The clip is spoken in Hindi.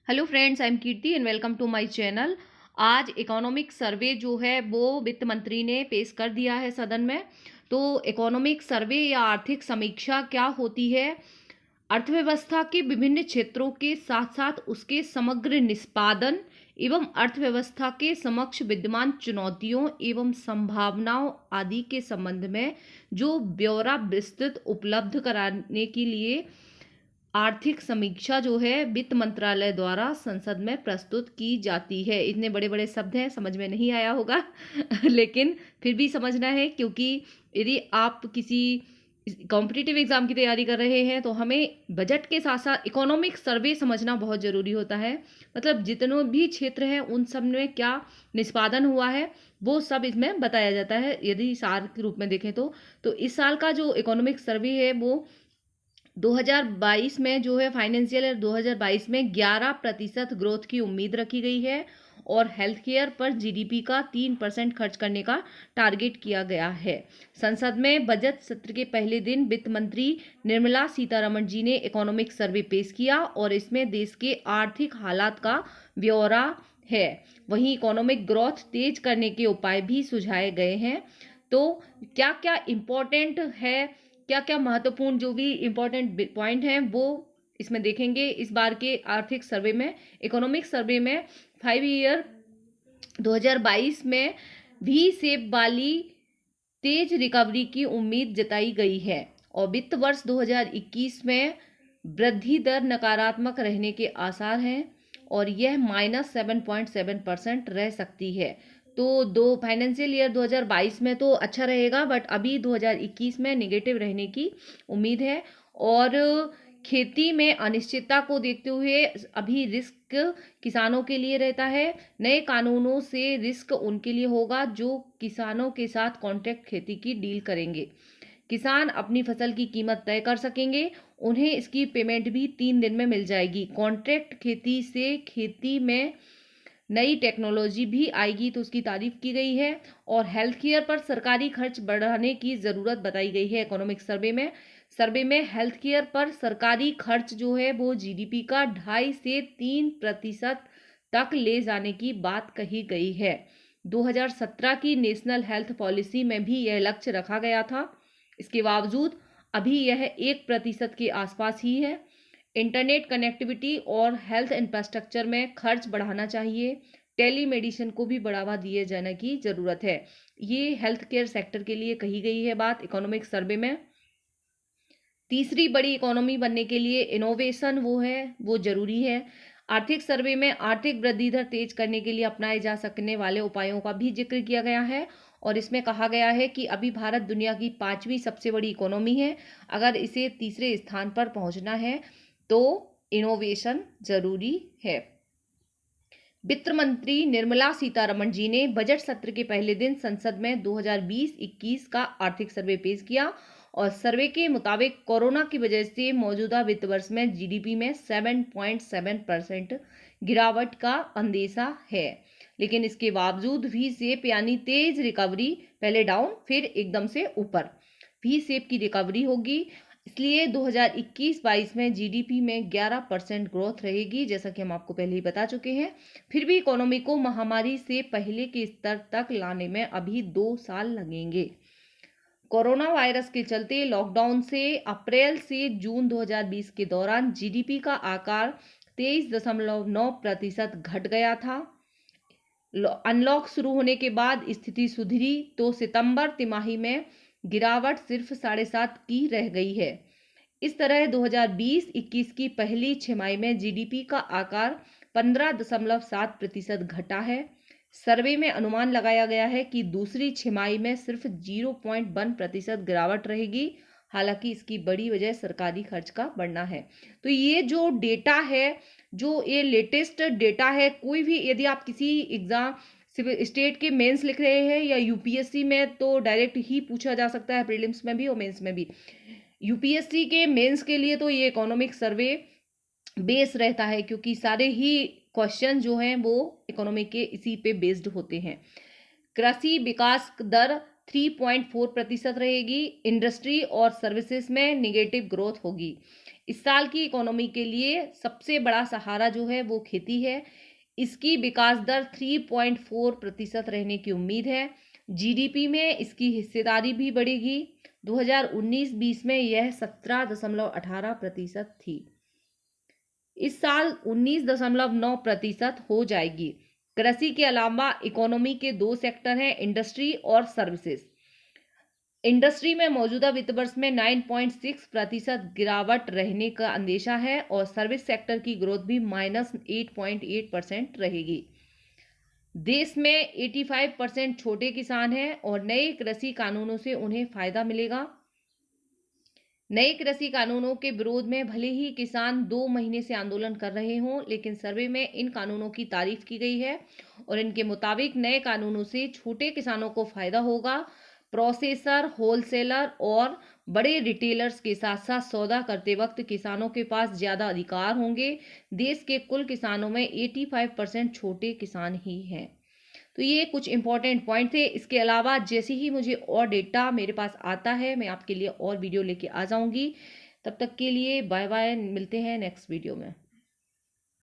Hello friends, I am Kirti and welcome to my channel. आज इकोनॉमिक सर्वे जो है वो वित्त मंत्री ने पेश कर दिया है सदन में। तो इकोनॉमिक सर्वे या आर्थिक समीक्षा क्या होती है? अर्थव्यवस्था के विभिन्न क्षेत्रों के साथ साथ उसके समग्र निष्पादन एवं अर्थव्यवस्था के समक्ष विद्यमान चुनौतियों एवं संभावनाओं आदि के संबंध में जो ब्यौरा विस्तृत उपलब्ध कराने के लिए आर्थिक समीक्षा जो है वित्त मंत्रालय द्वारा संसद में प्रस्तुत की जाती है। इतने बड़े बड़े शब्द हैं, समझ में नहीं आया होगा लेकिन फिर भी समझना है, क्योंकि यदि आप किसी कॉम्पिटिटिव एग्जाम की तैयारी कर रहे हैं तो हमें बजट के साथ साथ इकोनॉमिक सर्वे समझना बहुत ज़रूरी होता है। मतलब जितने भी क्षेत्र हैं उन सब में क्या निष्पादन हुआ है वो सब इसमें बताया जाता है, यदि सार के रूप में देखें तो इस साल का जो इकोनॉमिक सर्वे है वो 2022 में जो है फाइनेंशियल ईयर 2022 में 11% ग्रोथ की उम्मीद रखी गई है और हेल्थ केयर पर जीडीपी का 3% खर्च करने का टारगेट किया गया है। संसद में बजट सत्र के पहले दिन वित्त मंत्री निर्मला सीतारमण जी ने इकोनॉमिक सर्वे पेश किया और इसमें देश के आर्थिक हालात का ब्यौरा है। वहीं इकोनॉमिक ग्रोथ तेज करने के उपाय भी सुझाए गए हैं। तो क्या क्या इम्पोर्टेंट है, क्या क्या महत्वपूर्ण जो भी इम्पोर्टेंट पॉइंट हैं वो इसमें देखेंगे इस बार के आर्थिक सर्वे में। इकोनॉमिक सर्वे में 5 ईयर 2022 में भी सेब वाली तेज रिकवरी की उम्मीद जताई गई है और वित्त वर्ष 2021 में वृद्धि दर नकारात्मक रहने के आसार हैं और यह -7.7% रह सकती है। तो दो फाइनेंशियल ईयर 2022 में तो अच्छा रहेगा, बट अभी 2021 में नेगेटिव रहने की उम्मीद है। और खेती में अनिश्चितता को देखते हुए अभी रिस्क किसानों के लिए रहता है। नए कानूनों से रिस्क उनके लिए होगा जो किसानों के साथ कॉन्ट्रैक्ट खेती की डील करेंगे। किसान अपनी फसल की कीमत तय कर सकेंगे, उन्हें इसकी पेमेंट भी 3 दिन में मिल जाएगी। कॉन्ट्रैक्ट खेती से खेती में नई टेक्नोलॉजी भी आएगी तो उसकी तारीफ की गई है। और हेल्थ केयर पर सरकारी खर्च बढ़ाने की ज़रूरत बताई गई है। इकोनॉमिक सर्वे में हेल्थ केयर पर सरकारी खर्च जो है वो जीडीपी का 2.5 से 3% तक ले जाने की बात कही गई है। 2017 की नेशनल हेल्थ पॉलिसी में भी यह लक्ष्य रखा गया था। इसके बावजूद अभी यह 1% के आसपास ही है। इंटरनेट कनेक्टिविटी और हेल्थ इंफ्रास्ट्रक्चर में खर्च बढ़ाना चाहिए। टेलीमेडिसिन को भी बढ़ावा दिए जाने की ज़रूरत है। ये हेल्थ केयर सेक्टर के लिए कही गई है बात इकोनॉमिक सर्वे में। तीसरी बड़ी इकोनॉमी बनने के लिए इनोवेशन वो जरूरी है। आर्थिक सर्वे में आर्थिक वृद्धि दर तेज करने के लिए अपनाए जा सकने वाले उपायों का भी जिक्र किया गया है और इसमें कहा गया है कि अभी भारत दुनिया की 5वीं सबसे बड़ी इकोनॉमी है। अगर इसे तीसरे स्थान पर पहुंचना है तो इनोवेशन जरूरी है। वित्त मंत्री निर्मला सीतारमण जी ने बजट सत्र के पहले दिन संसद में 2020-21 का आर्थिक सर्वे पेश किया और सर्वे के मुताबिक कोरोना की वजह से मौजूदा वित्त वर्ष में जीडीपी में 7.7% गिरावट का अंदेशा है। लेकिन इसके बावजूद वी शेप यानी तेज रिकवरी, पहले डाउन फिर एकदम से ऊपर वी शेप की रिकवरी होगी। इसलिए 2021-22 में जीडीपी में 11% ग्रोथ रहेगी, जैसा कि हम आपको पहले ही बता चुके हैं। फिर भी इकोनॉमी को महामारी से पहले के स्तर तक लाने में अभी 2 साल लगेंगे। कोरोना वायरस के चलते लॉकडाउन से अप्रैल से जून 2020 के दौरान जीडीपी का आकार 23.9% घट गया था। अनलॉक शुरू होने के बाद स्थिति सुधरी तो सितंबर तिमाही में गिरावट सिर्फ 7.5 की रह गई है। इस तरह 2020-21 की पहली छमाही में जीडीपी का आकार 15.7% घटा है। सर्वे में अनुमान लगाया गया है कि दूसरी छमाही में सिर्फ 0.1% गिरावट रहेगी। हालांकि इसकी बड़ी वजह सरकारी खर्च का बढ़ना है। तो ये जो डेटा है, जो ये लेटेस्ट डेटा है, कोई भी यदि आप किसी एग्जाम सिविल स्टेट के मेंस लिख रहे हैं या यूपीएससी में तो डायरेक्ट ही पूछा जा सकता है, प्रीलिम्स में भी और मेंस में भी। यूपीएससी के मेंस के लिए तो ये इकोनॉमिक सर्वे बेस रहता है, क्योंकि सारे ही क्वेश्चन जो हैं वो इकोनॉमी के इसी पे बेस्ड होते हैं। कृषि विकास दर 3.4% रहेगी। इंडस्ट्री और सर्विसेज में निगेटिव ग्रोथ होगी। इस साल की इकोनॉमी के लिए सबसे बड़ा सहारा जो है वो खेती है। इसकी विकास दर 3.4% रहने की उम्मीद है। जीडीपी में इसकी हिस्सेदारी भी बढ़ेगी। 2019-20 में यह 17.18% थी। इस साल 19.9% हो जाएगी। कृषि के अलावा इकोनॉमी के दो सेक्टर हैं, इंडस्ट्री और सर्विसेज। इंडस्ट्री में मौजूदा वित्त वर्ष में 9.6% गिरावट रहने का अंदेशा है और सर्विस सेक्टर की ग्रोथ भी -8.8% रहेगी। देश में 85% छोटे किसान हैं और नए कृषि कानूनों से उन्हें फायदा मिलेगा। नए कृषि कानूनों के विरोध में भले ही किसान 2 महीने से आंदोलन कर रहे हों, लेकिन सर्वे में इन कानूनों की तारीफ की गई है और इनके मुताबिक नए कानूनों से छोटे किसानों को फायदा होगा। प्रोसेसर, होलसेलर और बड़े रिटेलर्स के साथ साथ सौदा करते वक्त किसानों के पास ज़्यादा अधिकार होंगे। देश के कुल किसानों में 85% छोटे किसान ही हैं। तो ये कुछ इंपॉर्टेंट पॉइंट थे। इसके अलावा जैसे ही मुझे और डेटा मेरे पास आता है मैं आपके लिए और वीडियो लेके आ जाऊंगी। तब तक के लिए बाय बाय, मिलते हैं नेक्स्ट वीडियो में।